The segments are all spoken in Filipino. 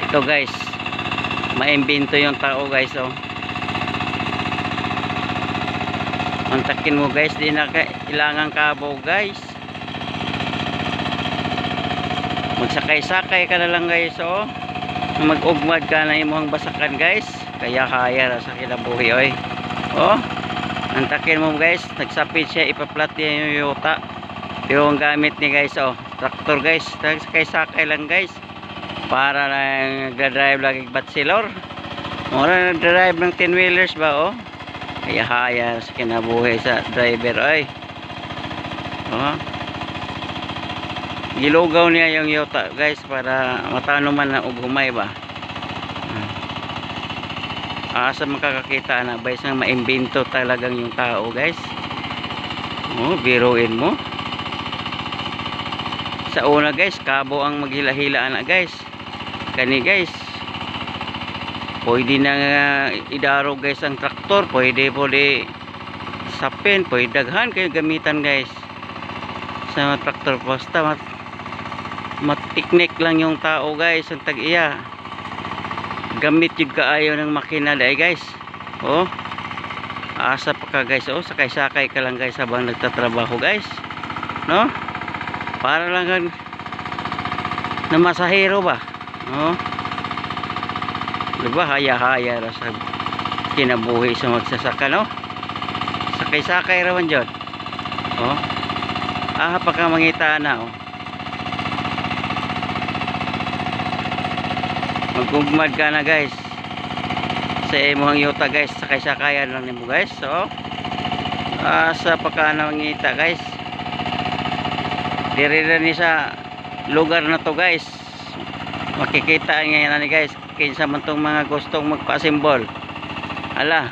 Ito guys, maimbento yung tao guys, oh. Mantakin mo guys, di na kailangan kabo guys. Magsakay-sakay ka na lang guys, oh. Mag-ugmad ka na imong basakan guys. Kaya kaya sa kinabuhi, oy. Oh, mantakin mo guys, nagsapit siya, ipaplat niya yung yuta. Pero ang gamit ni guys, oh, traktor guys. Sakay-sakay lang guys. Para lang nagdadrive lagi batsilor. Mura nagdadrive ng 10 wheelers ba, oh. Kaya haya sa kinabuhi sa driver, ay. Oh. Gilugaw niya yung yuta guys para matano man na og humay ba. Asa makakakita na ba isang maimbento talagang yung tao guys. Oh, biruin mo. Sa una guys, kabo ang maghila-hila na guys. Kani guys, pwede na idaro guys ang traktor, pwede sapin, pwede daghan kayo gamitan guys sa traktor. Basta matiknik lang yung tao guys ang tag-iya. Gamit yung kaayo ng makina dahil guys. Oh, asa pa ka guys, oh, sakay-sakay ka lang guys habang nagtatrabaho guys, no? Para lang na masahero ba, no? Diba, haya-haya ra sa kinabuhi sa magsasaka, no? Sakay-sakay raman dyan. Oh, pa ka mangita na, oh. Magugmad ka na guys sa imong yuta guys, sakay-sakayan lang nimo guys. So sa pagkana mangita guys, diri na ni sa lugar na to guys, makikita ngayon ni guys kinsa man tong mga gustong magpa-assemble. Ala,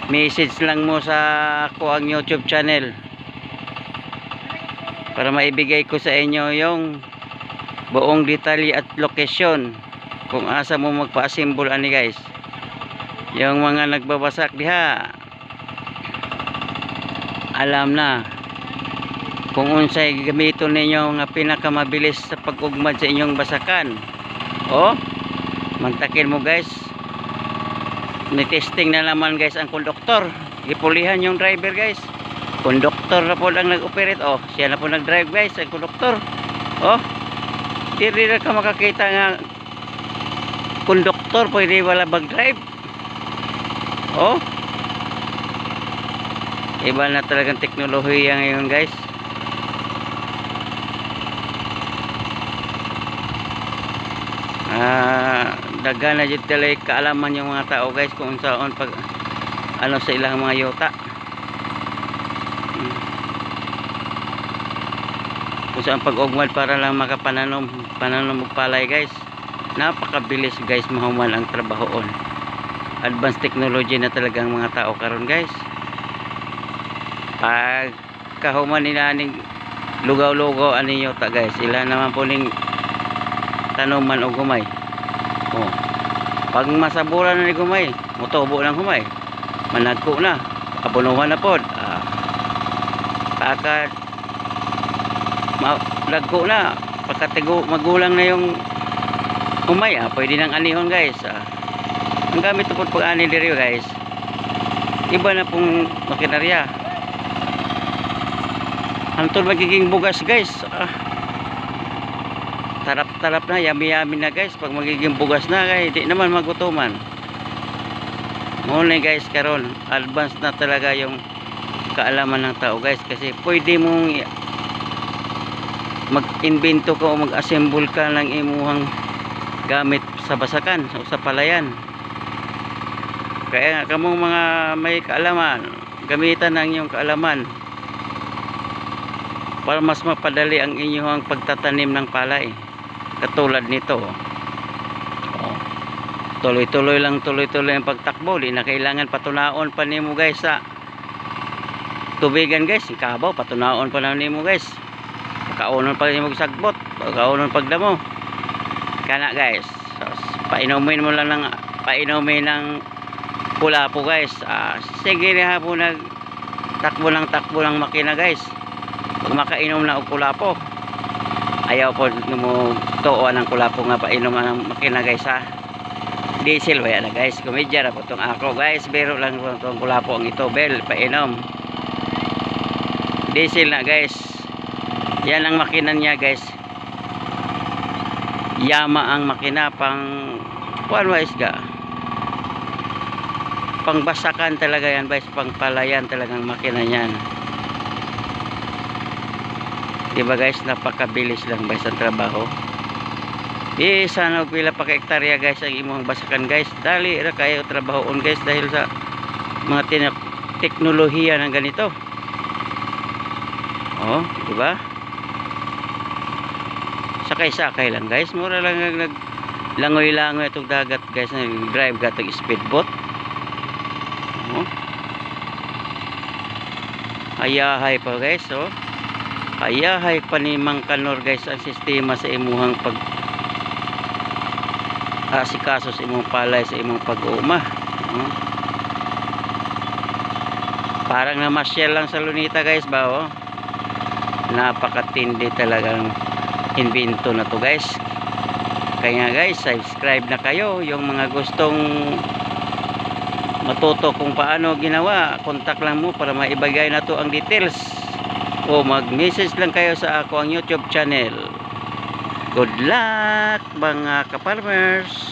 message lang mo sa ako ang YouTube channel para maibigay ko sa inyo yung buong detalye at location kung asa mo magpa-assemble ani guys. Yung mga nagbabasak diha, alam na kung unsay gamiton ninyo nga pinakamabilis sa pag-ugmad sa inyong basakan. Oh, mantakin mo guys, ni-testing na naman guys ang konduktor. Ipulihan yung driver guys. Konduktor na po lang nag-operate. Oh, siya na po nag-drive guys, ang konduktor. Oh, diri na ka makakita nga konduktor pwede wala mag-drive. Oh, iba na talagang teknolohiya ngayon guys. Daga na dyan talaga kaalaman yung mga tao guys kung saan pag ano sa ilang mga yuta. Kung saan pag-ugmad para lang makapananom magpalay guys. Napakabilis guys mahuman ang trabahoon. Advanced technology na talagang mga tao karon guys. Pag kahuman nila ning lugaw-lugaw ani yuta guys, sila naman po ning tanuman o gumay. Oh, pag masaburan na ni gumay, mutubo ng humay, managko na, abunuhan na pod. Pagka lagko na, pagkatigo magulang na yung humay, pwede nang anihon guys. Ang gamit po pag ani diri guys, iba na pong makinarya. Hantod magiging bugas guys. Tarap-tarap na, yami-yami na guys pag magiging bugas na kay di naman magutuman. Muna guys karon, advance na talaga yung kaalaman ng tao guys, kasi pwede mong mag-invento ka o mag-assemble ka ng imuhang gamit sa basakan o sa palayan. Kaya nga kamong mga may kaalaman, gamitan ng inyong kaalaman para mas mapadali ang inyong pagtatanim ng palay. Katulad nito, oh, tuloy-tuloy lang, tuloy-tuloy ang pagtakbo. Di na kailangan patunaon pa nimo guys sa tubigan guys. Kabaw, patunaon pa na nimo guys. Kaunon pa nimo sagbot, kaunon pagdamo. Kana guys, so, painumin mo lang ng pula po guys. Sige na po takbo ng makina guys. Pag makainom na og pula po, ayaw po mo tuon ang kulapo nga painom ang makina guys ha. Diesel ba yan guys, komedya na po itong ako guys, biro lang po itong kulapo ang ito bel painom. Diesel na guys, yan ang makina niya guys. Yama ang makina pang wise ga, pangbasakan talaga yan guys, pangpalayan talagang makina niyan. Diba guys, napakabilis lang guys ang trabaho. Di sana pila pa ka hektarya guys ang imong basakan guys, dali ra kayo trabahoon guys dahil sa mga teknolohiya ng ganito. Oh, diba? Sakay-sakay lang guys, mura lang naglangoy-langoy itong dagat guys, nag-drive ka itong speedboat. Oh. Ayahay pa guys, oh. Ayahay pa ni Mang Kanor guys ang sistema sa imuhang pag asikaso sa imong palay, sa imong pag-uuma. Parang namasyal lang sa Lunita guys ba, oh. Napakatindi talagang invento na to guys. Kaya guys, subscribe na kayo. Yung mga gustong matuto kung paano ginawa, contact lang mo para maibagay na to ang details, o mag-message lang kayo sa ako ang YouTube channel. Good luck mga ka-farmers.